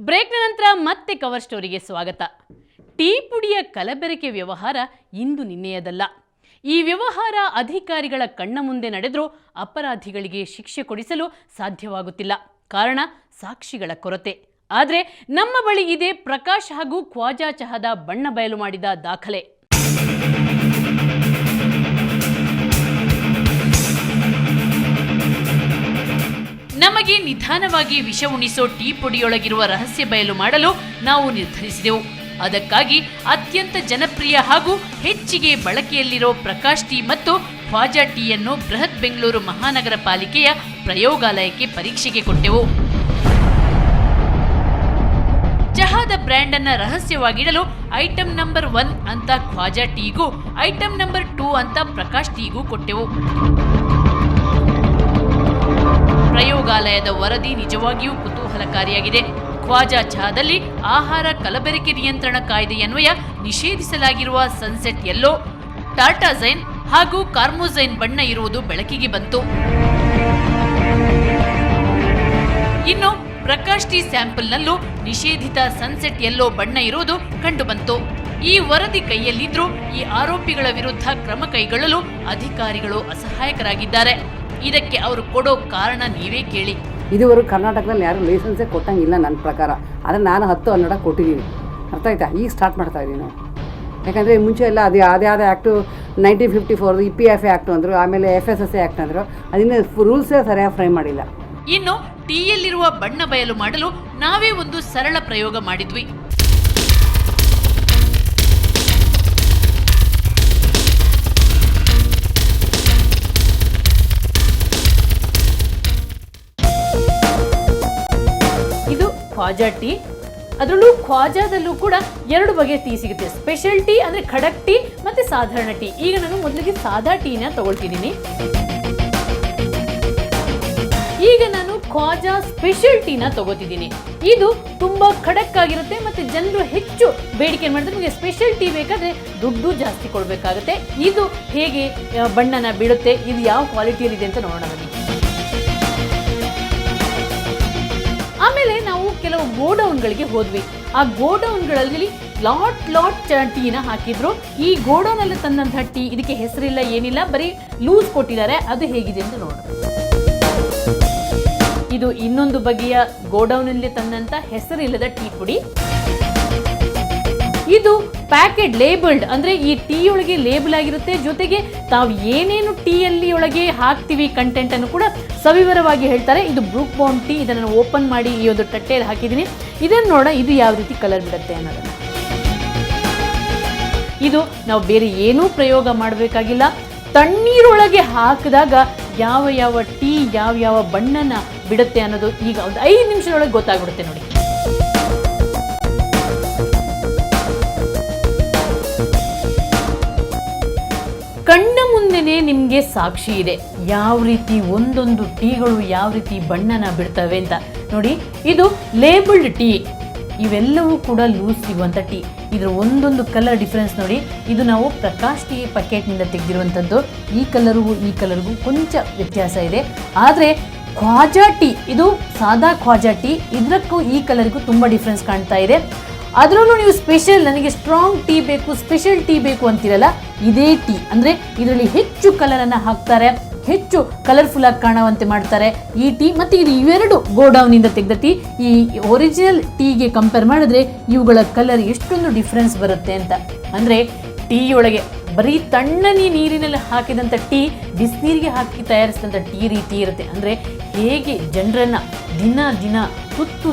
ಬ್ರೇಕ್ನ ನಂತರ ಮತ್ತೆ ಕವರ್ ಸ್ಟೋರಿಗೆ ಸ್ವಾಗತ. ಟೀ ಪುಡಿಯ ಕಲಬೆರಕೆ ವ್ಯವಹಾರ ಇಂದು ನಿನ್ನೆಯದಲ್ಲ. ಈ ವ್ಯವಹಾರ ಅಧಿಕಾರಿಗಳ ಕಣ್ಣ ಮುಂದೆ ನಡೆದರೂ ಅಪರಾಧಿಗಳಿಗೆ ಶಿಕ್ಷೆ ಕೊಡಿಸಲು ಸಾಧ್ಯವಾಗುತ್ತಿಲ್ಲ. ಕಾರಣ ಸಾಕ್ಷಿಗಳ ಕೊರತೆ. ಆದರೆ ನಮ್ಮ ಬಳಿ ಇದೆ ಪ್ರಕಾಶ್ ಹಾಗೂ ಖ್ವಾಜಾ ಚಹಾದ ಬಣ್ಣ ಬಯಲು ಮಾಡಿದ ದಾಖಲೆ. ನಮಗೆ ನಿಧಾನವಾಗಿ ವಿಷ ಉಣಿಸೋ ಟೀ ಪುಡಿಯೊಳಗಿರುವ ರಹಸ್ಯ ಬಯಲು ಮಾಡಲು ನಾವು ನಿರ್ಧರಿಸಿದೆವು. ಅದಕ್ಕಾಗಿ ಅತ್ಯಂತ ಜನಪ್ರಿಯ ಹಾಗೂ ಹೆಚ್ಚಿಗೆ ಬಳಕೆಯಲ್ಲಿರೋ ಪ್ರಕಾಶ್ ಟೀ ಮತ್ತು ಖ್ವಾಜಾ ಟೀಯನ್ನು ಬೃಹತ್ ಬೆಂಗಳೂರು ಮಹಾನಗರ ಪಾಲಿಕೆಯ ಪ್ರಯೋಗಾಲಯಕ್ಕೆ ಪರೀಕ್ಷೆಗೆ ಕೊಟ್ಟೆವು. ಚಹಾದ ಬ್ರ್ಯಾಂಡ್ ಅನ್ನ ರಹಸ್ಯವಾಗಿಡಲು ಐಟಂ ನಂಬರ್ 1 ಅಂತ ಖ್ವಾಜಾ ಟೀಗೂ, ಐಟಂ ನಂಬರ್ 2 ಅಂತ ಪ್ರಕಾಶ್ ಟೀಗೂ ಕೊಟ್ಟೆವು. ಪ್ರಯೋಗಾಲಯದ ವರದಿ ನಿಜವಾಗಿಯೂ ಕುತೂಹಲಕಾರಿಯಾಗಿದೆ. ಖ್ವಾಜಾ ಚಹಾದಲ್ಲಿ ಆಹಾರ ಕಲಬೆರಕೆ ನಿಯಂತ್ರಣ ಕಾಯ್ದೆಯನ್ವಯ ನಿಷೇಧಿಸಲಾಗಿರುವ ಸನ್ಸೆಟ್ ಯೆಲ್ಲೋ, ಟಾರ್ಟಾಜೈನ್ ಹಾಗೂ ಕಾರ್ಮೋಜೈನ್ ಬಣ್ಣ ಇರುವುದು ಬೆಳಕಿಗೆ ಬಂತು. ಇನ್ನು ಪ್ರಕಾಶ್ ಟೀ ಸ್ಯಾಂಪಲ್ನಲ್ಲೂ ನಿಷೇಧಿತ ಸನ್ಸೆಟ್ ಯೆಲ್ಲೋ ಬಣ್ಣ ಇರುವುದು ಕಂಡುಬಂತು. ಈ ವರದಿ ಕೈಯಲ್ಲಿದ್ರೂ ಈ ಆರೋಪಿಗಳ ವಿರುದ್ಧ ಕ್ರಮ ಕೈಗೊಳ್ಳಲು ಅಧಿಕಾರಿಗಳು ಅಸಹಾಯಕರಾಗಿದ್ದಾರೆ. ಇದಕ್ಕೆ ಅವರು ಕೊಡೋ ಕಾರಣ ನೀವೇ ಕೇಳಿ. ಇದುವರೆಗೂ ಕರ್ನಾಟಕದಲ್ಲಿ ಯಾರು ಲೈಸೆನ್ಸೇ ಕೊಟ್ಟಂಗಿಲ್ಲ ನನ್ನ ಪ್ರಕಾರ. ಆದರೆ ನಾನು 10-12 ಕೊಟ್ಟಿದ್ದೀನಿ. ಅರ್ಥ ಆಯ್ತಾ? ಈಗ ಸ್ಟಾರ್ಟ್ ಮಾಡ್ತಾ ಇದ್ದೀನಿ ನಾವು. ಯಾಕಂದರೆ ಮುಂಚೆ ಎಲ್ಲ ಅದೇ ಆ್ಯಕ್ಟು 1954 EPF ಆ್ಯಕ್ಟು ಅಂದರು, ಆಮೇಲೆ FSSA ಆ್ಯಕ್ಟ್ ಅಂದರು. ಅದನ್ನು ರೂಲ್ಸೇ ಸರಿಯಾಗಿ ಫ್ರೇಮ್ ಮಾಡಿಲ್ಲ. ಇನ್ನು ಟೀಯಲ್ಲಿರುವ ಬಣ್ಣ ಬಯಲು ಮಾಡಲು ನಾವೇ ಒಂದು ಸರಳ ಪ್ರಯೋಗ ಮಾಡಿದ್ವಿ. ಇದು ಖ್ವಾಜಾ ಟೀ. ಅದರಲ್ಲೂ ಖ್ವಾಜಾದಲ್ಲೂ ಕೂಡ 2 ಬಗೆಯ ಟೀ ಸಿಗುತ್ತೆ. ಸ್ಪೆಷಲ್ ಟೀ ಅಂದರೆ ಖಡಕ್ ಟೀ ಮತ್ತು ಸಾಧಾರಣ ಟೀ. ಈಗ ನಾನು ಮೊದಲಿಗೆ ಸಾದಾ ಟೀನ ತಗೊಳ್ತಿದ್ದೀನಿ. ಈಗ ನಾನು ಖ್ವಾಜಾ ಸ್ಪೆಷಲ್ ಟೀನ ತಗೋತಿದ್ದೀನಿ. ಇದು ತುಂಬಾ ಖಡಕ್ ಆಗಿರುತ್ತೆ ಮತ್ತು ಜನರು ಹೆಚ್ಚು ಬೇಡಿಕೆ ಮಾಡಿದ್ರೆ ನಿಮಗೆ ಸ್ಪೆಷಲ್ ಟೀ ಬೇಕಾದ್ರೆ ದುಡ್ಡು ಜಾಸ್ತಿ ಕೊಡಬೇಕಾಗುತ್ತೆ. ಇದು ಹೇಗೆ ಬಣ್ಣನ ಬಿಡುತ್ತೆ, ಇದು ಯಾವ ಕ್ವಾಲಿಟಿಯಲ್ಲಿದೆ ಅಂತ ನೋಡೋಣ ಬನ್ನಿ. ಆಮೇಲೆ ನಾವು ಕೆಲವು ಗೋಡೌನ್ಗಳಿಗೆ ಹೋದ್ವಿ. ಆ ಗೋಡೌನ್ಗಳಲ್ಲಿ ಲಾಟ್ ಟೀನ ಹಾಕಿದ್ರು. ಈ ಗೋಡೌನ್ ಅಲ್ಲಿ ತಂದಂತಹ ಟೀ ಇದಕ್ಕೆ ಹೆಸರಿಲ್ಲ, ಏನಿಲ್ಲ, ಬರೀ ಲೂಸ್ ಕೊಟ್ಟಿದ್ದಾರೆ. ಅದು ಹೇಗಿದೆ ಅಂತ ನೋಡೋಣ. ಇದು ಇನ್ನೊಂದು ಬಗೆಯ ಗೋಡೌನ್ ಅಲ್ಲಿ ತಂದಂತ ಹೆಸರಿಲ್ಲದ ಟೀ ಪುಡಿ. ಇದು ಪ್ಯಾಕೆಟ್ ಲೇಬಲ್ಡ್, ಅಂದ್ರೆ ಈ ಟೀ ಒಳಗೆ ಲೇಬಲ್ ಆಗಿರುತ್ತೆ. ಜೊತೆಗೆ ತಾವು ಏನೇನು ಟೀಯಲ್ಲಿ ಒಳಗೆ ಹಾಕ್ತಿವಿ ಕಂಟೆಂಟ್ ಅನ್ನು ಕೂಡ ಸವಿವರವಾಗಿ ಹೇಳ್ತಾರೆ. ಇದು ಬ್ರೂಕ್ ಬೌಂಡ್ ಟೀ. ಇದನ್ನು ಓಪನ್ ಮಾಡಿ ಈ ಒಂದು ತಟ್ಟೆಯಲ್ಲಿ ಹಾಕಿದ್ದೀನಿ. ಇದನ್ನು ನೋಡ, ಇದು ಯಾವ ರೀತಿ ಕಲರ್ ಬಿಡುತ್ತೆ ಅನ್ನೋದನ್ನ. ಇದು ನಾವು ಬೇರೆ ಏನೂ ಪ್ರಯೋಗ ಮಾಡಬೇಕಾಗಿಲ್ಲ. ತಣ್ಣೀರೊಳಗೆ ಹಾಕಿದಾಗ ಯಾವ ಟೀ ಯಾವ ಬಣ್ಣನ ಬಿಡುತ್ತೆ ಅನ್ನೋದು ಈಗ ಒಂದು 5 ನಿಮಿಷದೊಳಗೆ ಗೊತ್ತಾಗ್ಬಿಡುತ್ತೆ ನೋಡಿ. ಕಣ್ಣ ಮುಂದೆನೆ ನಿಮಗೆ ಸಾಕ್ಷಿ ಇದೆ ಯಾವ ರೀತಿ ಒಂದೊಂದು ಟೀಗಳು ಯಾವ ರೀತಿ ಬಣ್ಣನ ಬಿಡ್ತವೆ ಅಂತ ನೋಡಿ. ಇದು ಲೇಬಲ್ಡ್ ಟೀ. ಇವೆಲ್ಲವೂ ಕೂಡ ಲೂಸ್ ಸಿಗುವಂಥ ಟೀ. ಇದರ ಒಂದೊಂದು ಕಲರ್ ಡಿಫ್ರೆನ್ಸ್ ನೋಡಿ. ಇದು ನಾವು ಪ್ರಕಾಶ್ ಟೀ ಪ್ಯಾಕೆಟ್ನಿಂದ ತೆಗೆದಿರುವಂಥದ್ದು. ಈ ಕಲರ್ಗೂ ಕೊಂಚ ವ್ಯತ್ಯಾಸ ಇದೆ. ಆದರೆ ಖ್ವಾಜಾ ಟೀ, ಇದು ಸಾದಾ ಖ್ವಾಜಾ ಟೀ, ಇದಕ್ಕೂ ಈ ಕಲರ್ಗೂ ತುಂಬ ಡಿಫ್ರೆನ್ಸ್ ಕಾಣ್ತಾ ಇದೆ. ಅದರಲ್ಲೂ ನೀವು ಸ್ಪೆಷಲ್, ನನಗೆ ಸ್ಟ್ರಾಂಗ್ ಟೀ ಬೇಕು, ಸ್ಪೆಷಲ್ ಟೀ ಬೇಕು ಅಂತಿರಲ್ಲ, ಇದೇ ಟೀ. ಅಂದರೆ ಇದರಲ್ಲಿ ಹೆಚ್ಚು ಕಲರನ್ನು ಹಾಕ್ತಾರೆ, ಹೆಚ್ಚು ಕಲರ್ಫುಲ್ ಆಗಿ ಕಾಣುವಂತೆ ಮಾಡ್ತಾರೆ ಈ ಟೀ. ಮತ್ತು ಇದು ಇವೆರಡು ಗೋಡೌನಿಂದ ತೆಗೆದ ಟೀ. ಈ ಒರಿಜಿನಲ್ ಟೀಗೆ ಕಂಪೇರ್ ಮಾಡಿದ್ರೆ ಇವುಗಳ ಕಲರ್ ಎಷ್ಟೊಂದು ಡಿಫ್ರೆನ್ಸ್ ಬರುತ್ತೆ ಅಂತ. ಅಂದರೆ ಟೀ ಒಳಗೆ ಬರೀ ತಣ್ಣನೆ ನೀರಿನಲ್ಲಿ ಹಾಕಿದಂಥ ಟೀ ಬಿಸಿನೀರಿಗೆ ಹಾಕಿ ತಯಾರಿಸಿದಂಥ ಟೀ ರೀತಿ ಇರುತ್ತೆ. ಅಂದರೆ ಹೇಗೆ ಜನರನ್ನು ದಿನ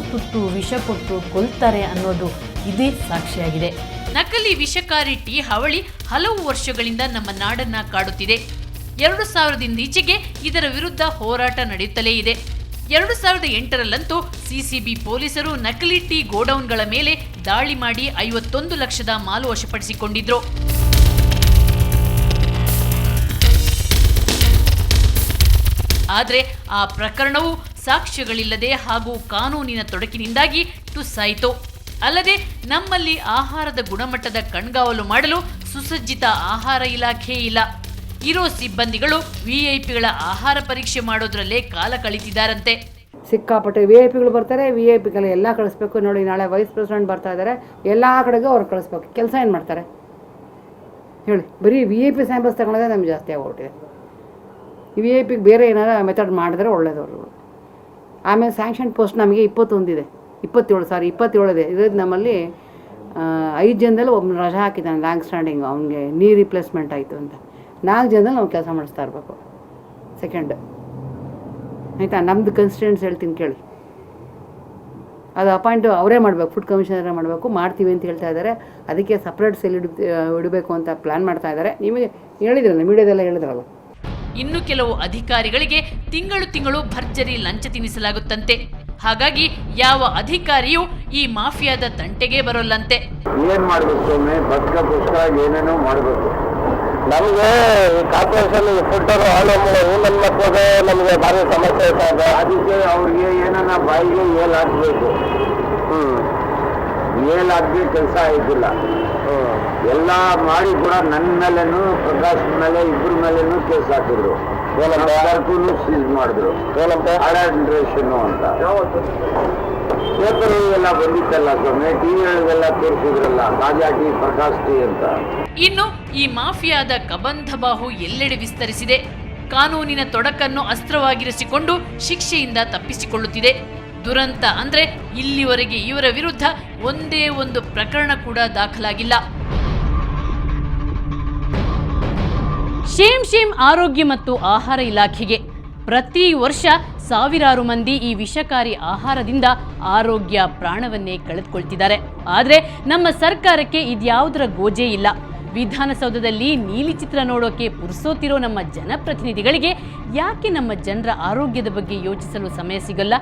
ತುತ್ತು ವಿಷ ಕೊಟ್ಟು ಕೊಲ್ತಾರೆ ಅನ್ನೋದು ಇದೇ ಸಾಕ್ಷಿಯಾಗಿದೆ. ನಕಲಿ ವಿಷಕಾರಿ ಟೀ ಹಾವಳಿ ಹಲವು ವರ್ಷಗಳಿಂದ ನಮ್ಮ ನಾಡನ್ನ ಕಾಡುತ್ತಿದೆ. 2000ರಿಂದ ಈಚೆಗೆ ಇದರ ವಿರುದ್ಧ ಹೋರಾಟ ನಡೆಯುತ್ತಲೇ ಇದೆ. 2008ರಲ್ಲಂತೂ ಸಿಸಿಬಿ ಪೊಲೀಸರು ನಕಲಿ ಟೀ ಗೋಡೌನ್ಗಳ ಮೇಲೆ ದಾಳಿ ಮಾಡಿ 51 ಲಕ್ಷದ ಮಾಲು ವಶಪಡಿಸಿಕೊಂಡಿದ್ರು. ಆದರೆ ಆ ಪ್ರಕರಣವು ಸಾಕ್ಷ್ಯಗಳಿಲ್ಲದೆ ಹಾಗೂ ಕಾನೂನಿನ ತೊಡಕಿನಿಂದಾಗಿ ಟುಸ್ಸಾಯಿತು. ಅಲ್ಲದೆ ನಮ್ಮಲ್ಲಿ ಆಹಾರದ ಗುಣಮಟ್ಟದ ಕಣ್ಗಾವಲು ಮಾಡಲು ಸುಸಜ್ಜಿತ ಆಹಾರ ಇಲಾಖೆ ಇಲ್ಲ. ಇರೋ ಸಿಬ್ಬಂದಿಗಳು ವಿಐಪಿಗಳ ಆಹಾರ ಪರೀಕ್ಷೆ ಮಾಡೋದ್ರಲ್ಲೇ ಕಾಲ ಕಳೀತಿದ್ದಾರಂತೆ. ಸಿಕ್ಕಾಪಟ್ಟೆ VIP ಬರ್ತಾರೆ, VIP ಎಲ್ಲ ಕಳಿಸ್ಬೇಕು. ನೋಡಿ ನಾಳೆ ವೈಸ್ ಪ್ರೆಸಿಡೆಂಟ್ ಬರ್ತಾ ಇದ್ದಾರೆ, ಎಲ್ಲ ಕಡೆಗೂ ಅವ್ರು ಕಳಿಸ್ಬೇಕು. ಕೆಲಸ ಏನು ಮಾಡ್ತಾರೆ ಹೇಳಿ? ಬರೀ VIP ಸ್ಯಾಂಪಲ್ಸ್ ತಗೊಳ್ಳೋದೇ ನಮ್ಗೆ ಜಾಸ್ತಿ ಆಗೋಗ್ಬಿಟ್ಟಿದೆ. VIP ಬೇರೆ ಏನಾದ್ರು ಮೆಥಡ್ ಮಾಡಿದ್ರೆ ಒಳ್ಳೇದವರು. ಆಮೇಲೆ ಸ್ಯಾಂಕ್ಷನ್ ಪೋಸ್ಟ್ ನಮಗೆ 27 ಇದೆ. ಇರೋದು ನಮ್ಮಲ್ಲಿ 5 ಜನದಲ್ಲಿ ಒಬ್ಬನು ರಜಾ ಹಾಕಿದ್ದಾನೆ, ಲಾಂಗ್ ಸ್ಟ್ಯಾಂಡಿಂಗು, ಅವ್ನಿಗೆ ನೀ ರಿಪ್ಲೇಸ್ಮೆಂಟ್ ಆಯಿತು ಅಂತ. 4 ಜನದಲ್ಲಿ ನಾವು ಕೆಲಸ ಮಾಡಿಸ್ತಾ ಇರಬೇಕು. ಸೆಕೆಂಡ್ ಆಯಿತಾ? ನಮ್ಮದು ಕನ್ಸ್ಟಿಟ್ಯೂನ್ಸ್ ಹೇಳ್ತೀನಿ ಕೇಳಿ. ಅದು ಅಪಾಯಿಂಟ್ ಅವರೇ ಮಾಡಬೇಕು, ಫುಡ್ ಕಮಿಷನರೇ ಮಾಡಬೇಕು. ಮಾಡ್ತೀವಿ ಅಂತ ಹೇಳ್ತಾ ಇದ್ದಾರೆ. ಅದಕ್ಕೆ ಸಪ್ರೇಟ್ ಸೆಲ್ ಇಡಬೇಕು ಅಂತ ಪ್ಲ್ಯಾನ್ ಮಾಡ್ತಾ ಇದ್ದಾರೆ. ನಿಮಗೆ ಹೇಳಿದ್ರಲ್ಲ, ಮೀಡಿಯಾದೆಲ್ಲ ಹೇಳಿದ್ರಲ್ಲ. ಇನ್ನು ಕೆಲವು ಅಧಿಕಾರಿಗಳಿಗೆ ತಿಂಗಳು ಭರ್ಜರಿ ಲಂಚ ತಿನ್ನಿಸಲಾಗುತ್ತಂತೆ. ಹಾಗಾಗಿ ಯಾವ ಅಧಿಕಾರಿಯೂ ಈ ಮಾಫಿಯಾದ ತಂಟೆಗೆ ಬರೋಲ್ಲಂತೆ. ಏನ್ ಮಾಡ್ಬೇಕು ಸ್ವಾಮಿ, ಬದುಕೋಸ್ಕರ ಏನೇನೋ ಮಾಡಬೇಕು. ನಮಗೆ ಕಾರ್ಪೊರೇಷನ್ ಫುಡ್ಡರು ಹಾಳು ನನ್ನ ಮಕ್ಕಳಿಗೆ ನಮಗೆ ಭಾರಿ ಸಮಸ್ಯೆ ಇರ್ತಾ ಇದೆ. ಅದಕ್ಕೆ ಅವ್ರಿಗೆ ಏನನ್ನ ಬಾಯಿಗೆ ಏಲ್ ಹಾಕ್ಬೇಕು. ಏಲ್ ಹಾಕಿ ಕೆಲಸ ಆಯ್ತಿಲ್ಲ. ಎಲ್ಲ ಮಾಡಿ ಕೂಡ ನನ್ನ ಮೇಲೇನು ಪ್ರಕಾಶ್ ಮೇಲೆ ಇಬ್ಬರ ಮೇಲೇನು ಕೇಸ್ ಹಾಕಿದ್ರು. ಸರ್ಕೂ ಸೀಸ್ ಮಾಡಿದ್ರು. ಅಡಲ್ಟ್ರೇಷನ್ ಅಂತ ಪೇಪರ್ ಎಲ್ಲ ಬಂದಿತ್ತಲ್ಲ ಸ್ವಾಮಿ, ಟಿವಿಗಳಿಗೆಲ್ಲ ತೋರಿಸಿದ್ರಲ್ಲ, ರಾಜಾ ಟಿ, ಪ್ರಕಾಶ್ ಟಿ ಅಂತ. ಇನ್ನು ಈ ಮಾಫಿಯಾದ ಕಬಂಧ ಬಾಹು ಎಲ್ಲೆಡೆ ವಿಸ್ತರಿಸಿದೆ. ಕಾನೂನಿನ ತೊಡಕನ್ನು ಅಸ್ತ್ರವಾಗಿರಿಸಿಕೊಂಡು ಶಿಕ್ಷೆಯಿಂದ ತಪ್ಪಿಸಿಕೊಳ್ಳುತ್ತಿದೆ. ದುರಂತ ಅಂದ್ರೆ ಇಲ್ಲಿವರೆಗೆ ಇವರ ವಿರುದ್ಧ ಒಂದೇ ಒಂದು ಪ್ರಕರಣ ಕೂಡ ದಾಖಲಾಗಿಲ್ಲ. ಶೇಮ್ ಆರೋಗ್ಯ ಮತ್ತು ಆಹಾರ ಇಲಾಖೆಗೆ ಪ್ರತಿ ವರ್ಷ ಸಾವಿರಾರು ಮಂದಿ ಈ ವಿಷಕಾರಿ ಆಹಾರದಿಂದ ಆರೋಗ್ಯ ಪ್ರಾಣವನ್ನೇ ಕಳೆದುಕೊಳ್ತಿದ್ದಾರೆ. ಆದರೆ ನಮ್ಮ ಸರ್ಕಾರಕ್ಕೆ ಇದ್ಯಾವುದರ ಗೋಜೆ ಇಲ್ಲ. ವಿಧಾನಸೌಧದಲ್ಲಿ ನೀಲಿ ಚಿತ್ರ ನೋಡೋಕೆ ಪುರ್ಸೋತಿರೋ ನಮ್ಮ ಜನಪ್ರತಿನಿಧಿಗಳಿಗೆ ಯಾಕೆ ನಮ್ಮ ಜನರ ಆರೋಗ್ಯದ ಬಗ್ಗೆ ಯೋಚಿಸಲು ಸಮಯ ಸಿಗಲ್ಲ?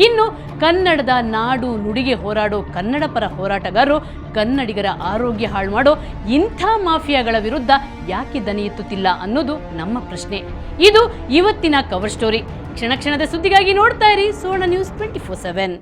ಇನ್ನು ಕನ್ನಡದ ನಾಡು ನುಡಿಗೆ ಹೋರಾಡೋ ಕನ್ನಡ ಪರ ಹೋರಾಟಗಾರರು ಕನ್ನಡಿಗರ ಆರೋಗ್ಯ ಹಾಳು ಮಾಡೋ ಇಂಥ ಮಾಫಿಯಾಗಳ ವಿರುದ್ಧ ಯಾಕೆ ದನಿ ಎತ್ತುತ್ತಿಲ್ಲ ಅನ್ನೋದು ನಮ್ಮ ಪ್ರಶ್ನೆ. ಇದು ಇವತ್ತಿನ ಕವರ್ ಸ್ಟೋರಿ. ಕ್ಷಣ ಕ್ಷಣದ ಸುದ್ದಿಗಾಗಿ ನೋಡ್ತಾ ಇರಿ ಸುವರ್ಣ ನ್ಯೂಸ್ 24/7.